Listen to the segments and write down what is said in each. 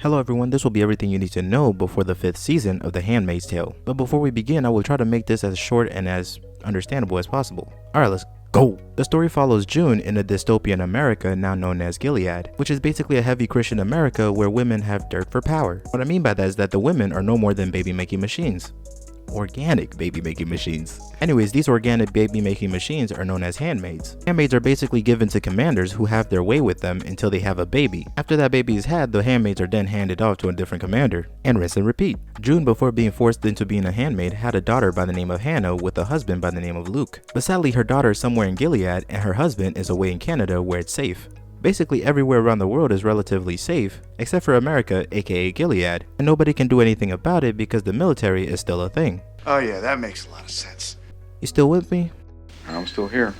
Hello everyone, this will be everything you need to know before the 5th season of The Handmaid's Tale. But before we begin, I will try to make this as short and as understandable as possible. Alright, let's go! The story follows June in a dystopian America now known as Gilead, which is basically a heavy Christian America where women have dirt for power. What I mean by that is that the women are no more than baby making machines. Organic baby making machines. Anyways, these organic baby making machines are known as handmaids. Handmaids are basically given to commanders who have their way with them until they have a baby. After that baby is had, the handmaids are then handed off to a different commander, and rinse and repeat. June, before being forced into being a handmaid, had a daughter by the name of Hannah with a husband by the name of Luke. But sadly, her daughter is somewhere in Gilead and her husband is away in Canada where it's safe. Basically everywhere around the world is relatively safe, except for America, aka Gilead, and nobody can do anything about it because the military is still a thing. Oh yeah, that makes a lot of sense. You still with me? I'm still here.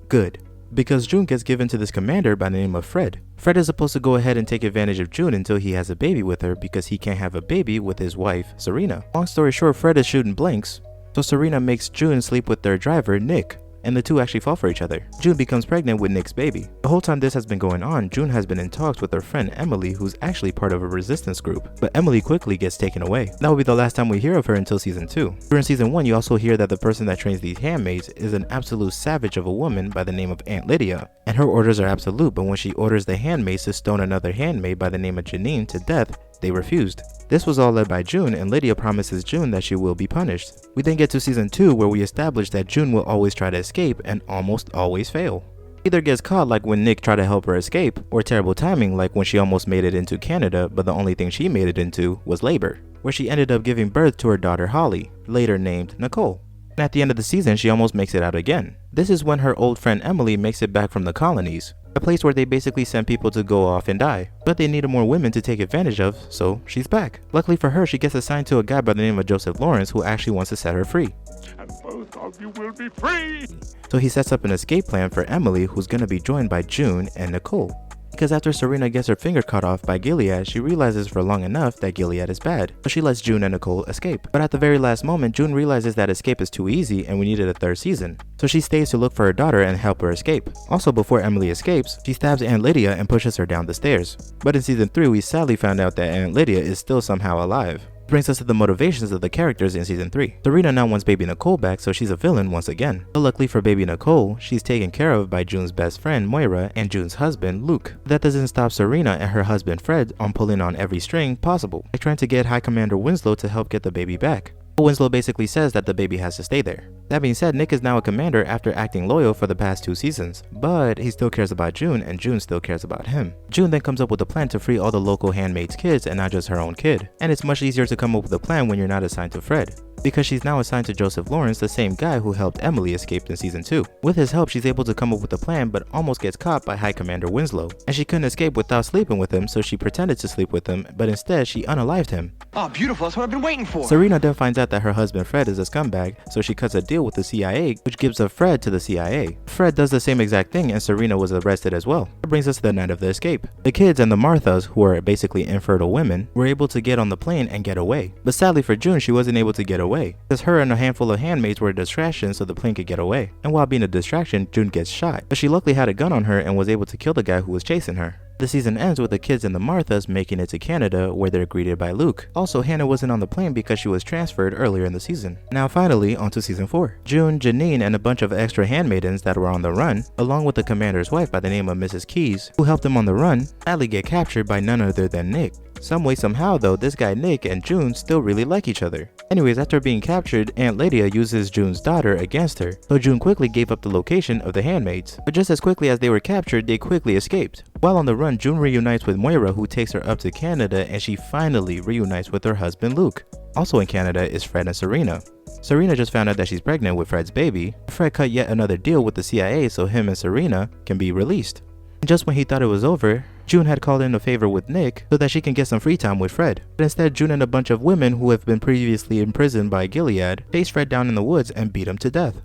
Good. Because June gets given to this commander by the name of Fred. Fred is supposed to go ahead and take advantage of June until he has a baby with her because he can't have a baby with his wife, Serena. Long story short, Fred is shooting blanks, so Serena makes June sleep with their driver, Nick, and the two actually fall for each other. June becomes pregnant with Nick's baby. The whole time this has been going on, June has been in talks with her friend Emily, who's actually part of a resistance group, but Emily quickly gets taken away. That will be the last time we hear of her until season 2. During season 1, you also hear that the person that trains these handmaids is an absolute savage of a woman by the name of Aunt Lydia, and her orders are absolute, but when she orders the handmaids to stone another handmaid by the name of Janine to death, they refused. This was all led by June, and Lydia promises June that she will be punished. We then get to season 2 where we establish that June will always try to escape and almost always fail. Either gets caught like when Nick tried to help her escape, or terrible timing like when she almost made it into Canada but the only thing she made it into was labor, where she ended up giving birth to her daughter Holly, later named Nicole. And at the end of the season she almost makes it out again. This is when her old friend Emily makes it back from the colonies, a place where they basically send people to go off and die, but they needed more women to take advantage of, so she's back. Luckily for her, she gets assigned to a guy by the name of Joseph Lawrence who actually wants to set her free. And both of you will be free! So he sets up an escape plan for Emily, who's gonna be joined by June and Nicole. Because after Serena gets her finger cut off by Gilead, she realizes for long enough that Gilead is bad, so she lets June and Nicole escape. But at the very last moment, June realizes that escape is too easy and we needed a 3rd season. So she stays to look for her daughter and help her escape. Also, before Emily escapes, she stabs Aunt Lydia and pushes her down the stairs. But in season 3, we sadly found out that Aunt Lydia is still somehow alive. Brings us to the motivations of the characters in season 3. Serena now wants baby Nicole back, so she's a villain once again. But luckily for baby Nicole, she's taken care of by June's best friend Moira and June's husband Luke. That doesn't stop Serena and her husband Fred on pulling on every string possible, like trying to get High Commander Winslow to help get the baby back. Winslow basically says that the baby has to stay there. That being said, Nick is now a commander after acting loyal for the past 2 seasons, but he still cares about June and June still cares about him. June then comes up with a plan to free all the local handmaids' kids and not just her own kid. And it's much easier to come up with a plan when you're not assigned to Fred, because she's now assigned to Joseph Lawrence, the same guy who helped Emily escape in season 2. With his help, she's able to come up with a plan but almost gets caught by High Commander Winslow. And she couldn't escape without sleeping with him, so she pretended to sleep with him, but instead she unalived him. Oh, beautiful, that's what I've been waiting for. Serena then finds out that her husband Fred is a scumbag, so she cuts a deal with the CIA, which gives up Fred to the CIA. Fred does the same exact thing and Serena was arrested as well. That brings us to the night of the escape. The kids and the Marthas, who are basically infertile women, were able to get on the plane and get away. But sadly for June, she wasn't able to get away, because her and a handful of handmaids were a distraction so the plane could get away. And while being a distraction, June gets shot, but she luckily had a gun on her and was able to kill the guy who was chasing her. The season ends with the kids and the Marthas making it to Canada where they're greeted by Luke. Also, Hannah wasn't on the plane because she was transferred earlier in the season. Now finally, onto season 4. June, Janine, and a bunch of extra handmaidens that were on the run, along with the commander's wife by the name of Mrs. Keys, who helped them on the run, sadly get captured by none other than Nick. Some way somehow though, this guy Nick and June still really like each other. Anyways, after being captured, Aunt Lydia uses June's daughter against her, so June quickly gave up the location of the handmaids. But just as quickly as they were captured, they quickly escaped. While on the run, June reunites with Moira, who takes her up to Canada, and she finally reunites with her husband Luke. Also in Canada is Fred and Serena. Serena just found out that she's pregnant with Fred's baby. Fred cut yet another deal with the CIA so him and Serena can be released. And just when he thought it was over, June had called in a favor with Nick so that she can get some free time with Fred. But instead, June and a bunch of women who have been previously imprisoned by Gilead chase Fred down in the woods and beat him to death.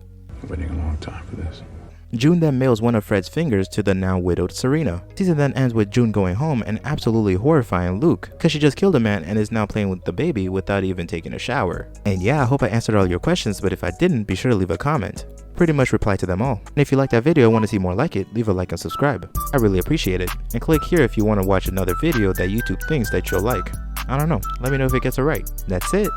I'm waiting a long time for this. June then mails one of Fred's fingers to the now widowed Serena. Season then ends with June going home and absolutely horrifying Luke because she just killed a man and is now playing with the baby without even taking a shower. And yeah, I hope I answered all your questions, but if I didn't, be sure to leave a comment. pretty much replied to them all. And if you like that video and want to see more like it, leave a like and subscribe. I really appreciate it. And click here if you want to watch another video that YouTube thinks that you'll like. I don't know, let me know if it gets it right. That's it.